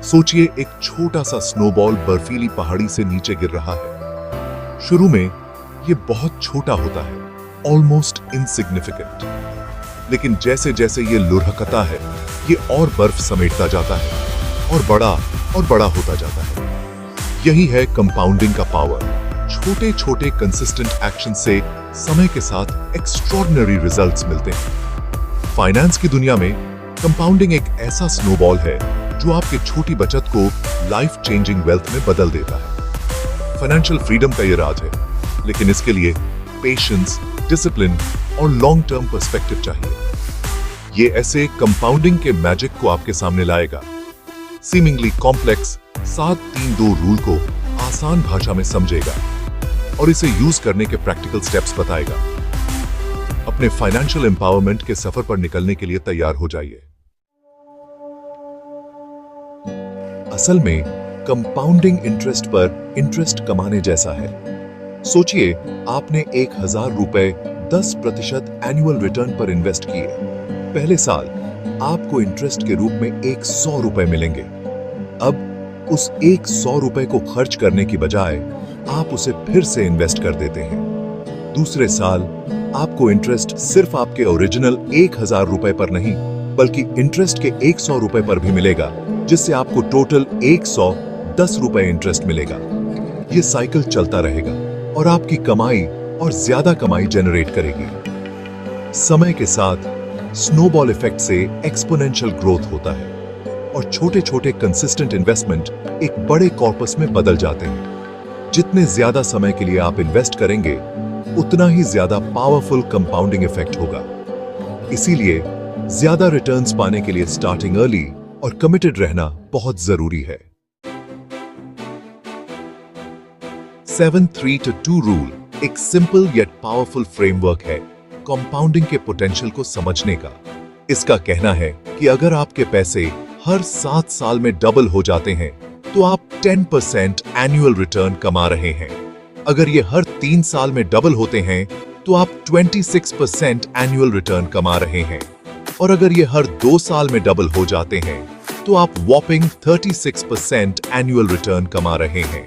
सोचिए एक छोटा सा स्नोबॉल बर्फीली पहाड़ी से नीचे गिर रहा है। शुरू में ये बहुत छोटा होता है, ऑलमोस्ट इनसिग्निफिकेंट, लेकिन जैसे जैसे ये लुढ़कता है, ये और बर्फ समेटता जाता है और बड़ा होता जाता है। यही है कंपाउंडिंग का पावर। छोटे छोटे कंसिस्टेंट एक्शन से समय के साथ एक्स्ट्रॉर्डिनरी रिजल्ट्स मिलते हैं। फाइनेंस की दुनिया में कंपाउंडिंग एक ऐसा स्नोबॉल है जो आपके छोटी बचत को लाइफ चेंजिंग वेल्थ में बदल देता है। फाइनेंशियल फ्रीडम का ये राज है, लेकिन इसके लिए पेशेंस, डिसिप्लिन और लॉन्ग टर्म पर्सपेक्टिव चाहिए। ये ऐसे कंपाउंडिंग के मैजिक को आपके सामने लाएगा। सीमिंगली कॉम्प्लेक्स 7-3-2 रूल को आसान भाषा में समझेगा और इसे यूज करने के प्रैक्टिकल स्टेप्स बताएगा। अपने फाइनेंशियल एम्पावरमेंट के सफर पर निकलने के लिए तैयार हो जाइए। असल में कंपाउंडिंग इंटरेस्ट पर इंटरेस्ट कमाने जैसा है। सोचिए आपने 1000 रुपए 10% एनुअल रिटर्न पर इन्वेस्ट किए। पहले साल आपको इंटरेस्ट के रूप में 100 रुपए मिलेंगे। अब उस 100 रुपए को खर्च करने की बजाय आप उसे फिर से इन्वेस्ट कर देते हैं। दूसरे साल आपको इंटरेस्ट सिर्फ आपके ओरिजिनल 1000 रुपए पर नहीं, बल्कि इंटरेस्ट के 100 रुपए पर भी मिलेगा, जिससे आपको टोटल 110 रुपए इंटरेस्ट मिलेगा। ये साइकिल चलता रहेगा और आपकी कमाई और ज्यादा कमाई जनरेट करेगी। समय के साथ स्नोबॉल इफेक्ट से एक्सपोनेंशियल ग्रोथ होता है और छोटे छोटे कंसिस्टेंट इन्वेस्टमेंट एक बड़े कॉर्पस में बदल जाते हैं। जितने ज्यादा समय के लिए आप इन्वेस्ट करेंगे, उतना ही ज्यादा पावरफुल कंपाउंडिंग इफेक्ट होगा। इसीलिए ज्यादा रिटर्न्स पाने के लिए स्टार्टिंग अर्ली और कमिटेड रहना बहुत जरूरी है। 7-3-2 रूल एक सिंपल येट पावरफुल फ्रेमवर्क है कंपाउंडिंग के पोटेंशियल को समझने का। इसका कहना है कि अगर आपके पैसे हर 7 साल में डबल हो जाते हैं, तो आप 10% एनुअल रिटर्न कमा रहे हैं। अगर ये हर 3 साल में डबल होते हैं, तो आप 26% एनुअल रिटर्न कमा रहे हैं। और अगर ये हर 2 साल में डबल हो जाते हैं, तो आप वॉपिंग 36% एनुअल रिटर्न कमा रहे हैं।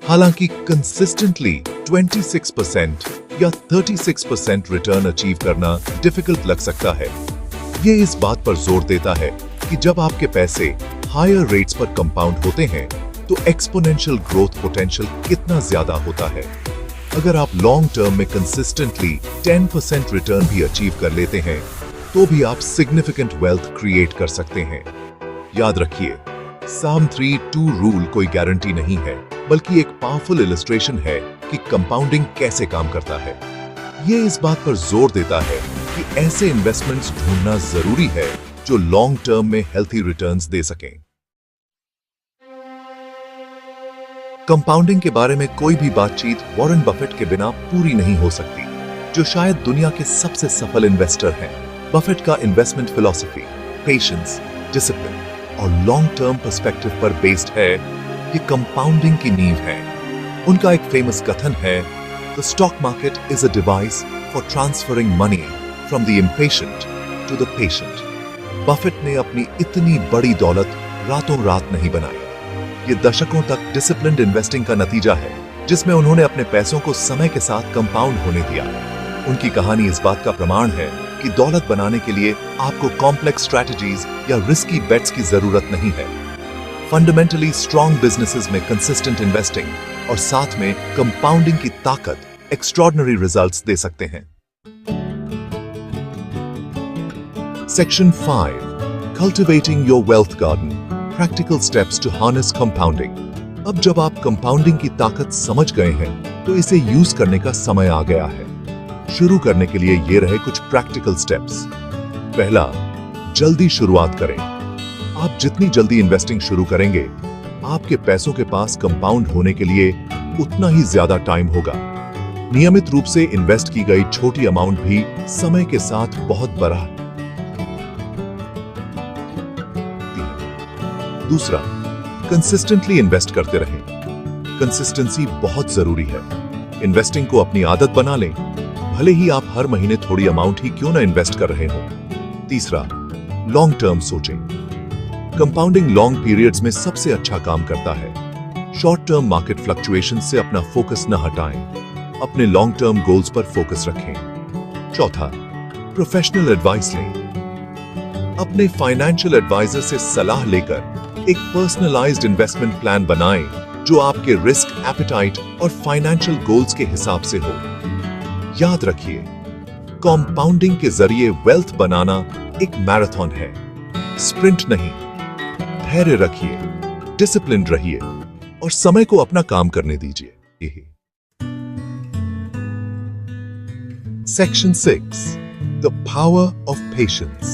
हालांकि कंसिस्टेंटली 26% या 36% रिटर्न अचीव करना डिफिकल्ट लग सकता है। ये इस बात पर जोर देता है कि जब आपके पैसे हायर रेट्स पर कंपाउंड होते हैं, तो एक्सपोनेंशियल ग्रोथ पोटेंशियल कितना ज्यादा होता है। अगर आप लॉन्ग टर्म में कंसिस्टेंटली 10% रिटर्न भी अचीव कर लेते हैं, तो भी आप सिग्निफिकेंट वेल्थ क्रिएट कर सकते हैं। याद रखिए, 7-3-2 रूल कोई गारंटी नहीं है, बल्कि एक पावरफुल इलस्ट्रेशन है कि कंपाउंडिंग कैसे काम करता है। ये इस बात पर जोर देता है कि ऐसे इन्वेस्टमेंट्स ढूंढना जरूरी है जो लॉन्ग टर्म में हेल्थी रिटर्न्स दे सकें। कंपाउंडिंग के बारे में कोई भी बातचीत वॉरेन बफेट के बिना पूरी नहीं हो सकती, जो शायद दुनिया के सबसे सफल इन्वेस्टर हैं। बफेट का इन्वेस्टमेंट फिलॉसफी पेशेंस, डिसिप्लिन और लॉन्ग टर्म पर्सपेक्टिव पर बेस्ड है। ये कंपाउंडिंग की नींव है। उनका एक फेमस कथन है, the stock market is a device for transferring money from the impatient to the patient. Buffett ने अपनी इतनी बड़ी दौलत रातों रात नहीं बनाई। ये दशकों तक डिसिप्लिन्ड इन्वेस्टिंग का नतीजा है, जिसमें उन्होंने अपने पैसों को समय के साथ कंपाउंड होने दिया। उनकी कहानी इस बात का प्रमाण है कि दौलत बनाने के लिए आपको कॉम्प्लेक्स स्ट्रैटेजीज या रिस्की बेट्स की जरूरत नहीं है। फंडामेंटली स्ट्रॉन्ग बिजनेसेस में कंसिस्टेंट इन्वेस्टिंग और साथ में कंपाउंडिंग की ताकत एक्स्ट्रॉर्डिनरी रिजल्ट्स दे सकते हैं। Section 5, cultivating your wealth garden, practical steps to harness compounding. अब जब आप कंपाउंडिंग की ताकत समझ गए हैं, तो इसे यूज करने का समय आ गया है। शुरू करने के लिए ये रहे कुछ प्रैक्टिकल स्टेप्स। पहला, जल्दी शुरुआत करें। आप जितनी जल्दी इन्वेस्टिंग शुरू करेंगे, आपके पैसों के पास कंपाउंड होने के लिए उतना ही ज्यादा टाइम होगा। नियमित रूप से इन्वेस्ट की गई छोटी अमाउंट भी समय के साथ बहुत बड़ा है। दूसरा, कंसिस्टेंटली इन्वेस्ट करते रहें। कंसिस्टेंसी बहुत जरूरी है। इन्वेस्टिंग को अपनी आदत बना लें, भले ही आप हर महीने थोड़ी अमाउंट ही क्यों ना इन्वेस्ट कर रहे हो। तीसरा, लॉन्ग टर्म सोचें। कंपाउंडिंग लॉन्ग पीरियड्स में सबसे अच्छा काम करता है। शॉर्ट टर्म मार्केट फ्लक्चुएशन से अपना फोकस न हटाएं, अपने लॉन्ग टर्म गोल्स पर फोकस रखें। चौथा, प्रोफेशनल एडवाइस लें। अपने फाइनेंशियल एडवाइजर से सलाह लेकर एक पर्सनलाइज्ड इन्वेस्टमेंट प्लान बनाएं जो आपके रिस्क, एपेटाइट और फाइनेंशियल गोल्स के हिसाब से हो। याद रखिए, कंपाउंडिंग के जरिए वेल्थ बनाना एक मैराथन है, स्प्रिंट नहीं। धैर्य रखिए, डिसिप्लिन्ड रहिए और समय को अपना काम करने दीजिए। Section 6, the power of patience.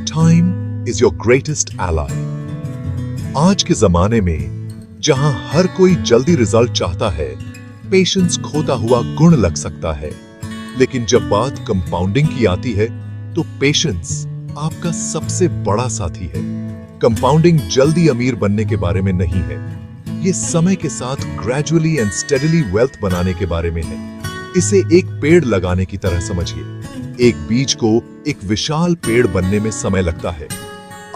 Time is your greatest ally. आज के जमाने में जहां हर कोई जल्दी रिजल्ट चाहता है, पेशेंस खोता हुआ गुण लग सकता है। लेकिन जब बात कंपाउंडिंग की आती है तो पेशेंस आपका सबसे बड़ा साथी है। कंपाउंडिंग जल्दी अमीर बनने के बारे में नहीं है, ये समय के साथ ग्रेजुअली एंड स्टेडीली वेल्थ बनाने के बारे में है। इसे एक पेड़ लगाने की तरह समझिए। एक बीज को एक विशाल पेड़ बनने में समय लगता है।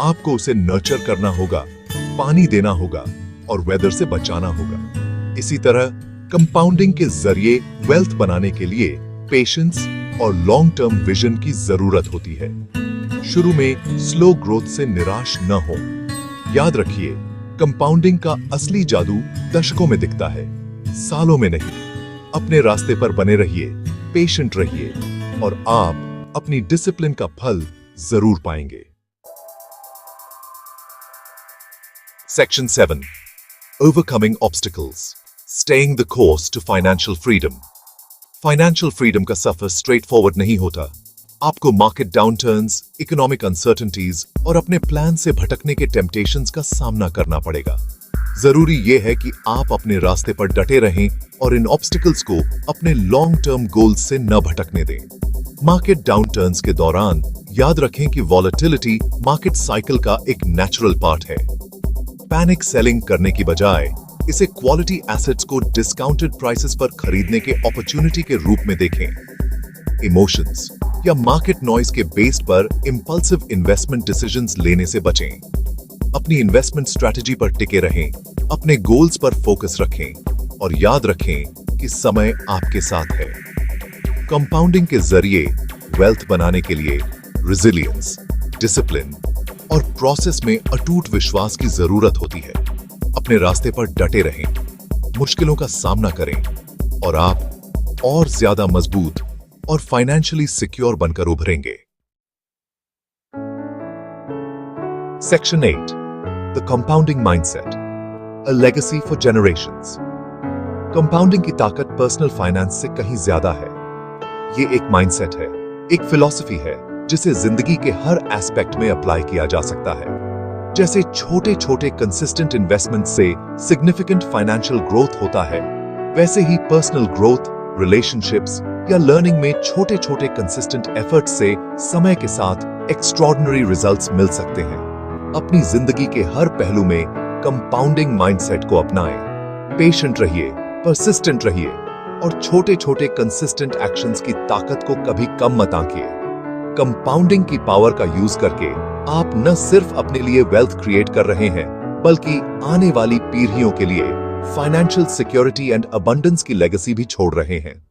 आपको उसे नर्चर करना होगा, पानी देना होगा और वेदर से बचाना होगा। इसी तरह कंपाउंडिंग के जरिए वेल्थ बनाने के लिए पेशेंस और लॉन्ग टर्म विजन की जरूरत होती है। शुरू में स्लो ग्रोथ से निराश न हो। याद रखिए, कंपाउंडिंग का असली जादू दशकों में दिखता है, सालों में नहीं। अपने रास्ते पर बने रहिए, पेशेंट रहिए और आप अपनी डिसिप्लिन का फल जरूर पाएंगे। Section 7, overcoming obstacles, staying the course to financial freedom. Financial freedom का सफर स्ट्रेट फॉरवर्ड नहीं होता। आपको मार्केट डाउनटर्न्स, इकोनॉमिक अनसर्टेनिटीज और अपने प्लान से भटकने के टेम्पटेशंस का सामना करना पड़ेगा। जरूरी यह है कि आप अपने रास्ते पर डटे रहें और इन ऑब्स्टिकल्स को अपने लॉन्ग टर्म गोल्स से न भटकने दें। मार्केट डाउनटर्न्स के दौरान याद रखें कि वॉलेटिलिटी मार्केट साइकिल का एक नेचुरल पार्ट है। पैनिक सेलिंग करने की बजाय इसे क्वालिटी एसेट्स को डिस्काउंटेड प्राइसेस पर खरीदने के अपॉर्चुनिटी के रूप में देखें। इमोशंस या मार्केट नॉइज के बेस पर इंपल्सिव इन्वेस्टमेंट डिसीजंस लेने से बचें। अपनी इन्वेस्टमेंट स्ट्रैटेजी पर टिके रहें, अपने गोल्स पर फोकस रखें और याद रखें कि समय आपके साथ है। कंपाउंडिंग के जरिए वेल्थ बनाने के लिए रेजिलियंस, डिसिप्लिन और प्रोसेस में अटूट विश्वास की जरूरत होती है। अपने रास्ते पर डटे रहें, मुश्किलों का सामना करें और आप और ज्यादा मजबूत और फाइनेंशियली सिक्योर बनकर उभरेंगे। Section 8, the compounding mindset, a legacy for generations. Compounding की ताकत पर्सनल फाइनेंस से कहीं ज्यादा है। ये एक माइंडसेट है, एक फिलॉसफी है जिसे जिंदगी के हर एस्पेक्ट में अप्लाई किया जा सकता है। जैसे छोटे छोटे कंसिस्टेंट इन्वेस्टमेंट से सिग्निफिकेंट फाइनेंशियल ग्रोथ होता है, वैसे ही पर्सनल ग्रोथ, रिलेशनशिप्स या लर्निंग में छोटे छोटे कंसिस्टेंट एफर्ट्स से समय के साथ एक्स्ट्रॉर्डिनरी रिजल्ट्स मिल सकते हैं। अपनी जिंदगी के हर पहलू में कंपाउंडिंग माइंडसेट को अपनाएं। पेशेंट रहिए, परसिस्टेंट रहिए और छोटे छोटे कंसिस्टेंट एक्शंस की ताकत को कभी कम मत आंकिए। कंपाउंडिंग की पावर का यूज करके आप न सिर्फ अपने लिए वेल्थ क्रिएट कर रहे हैं, बल्कि आने वाली पीढ़ियों के लिए फाइनेंशियल सिक्योरिटी एंड अबंडेंस की लेगेसी भी छोड़ रहे हैं।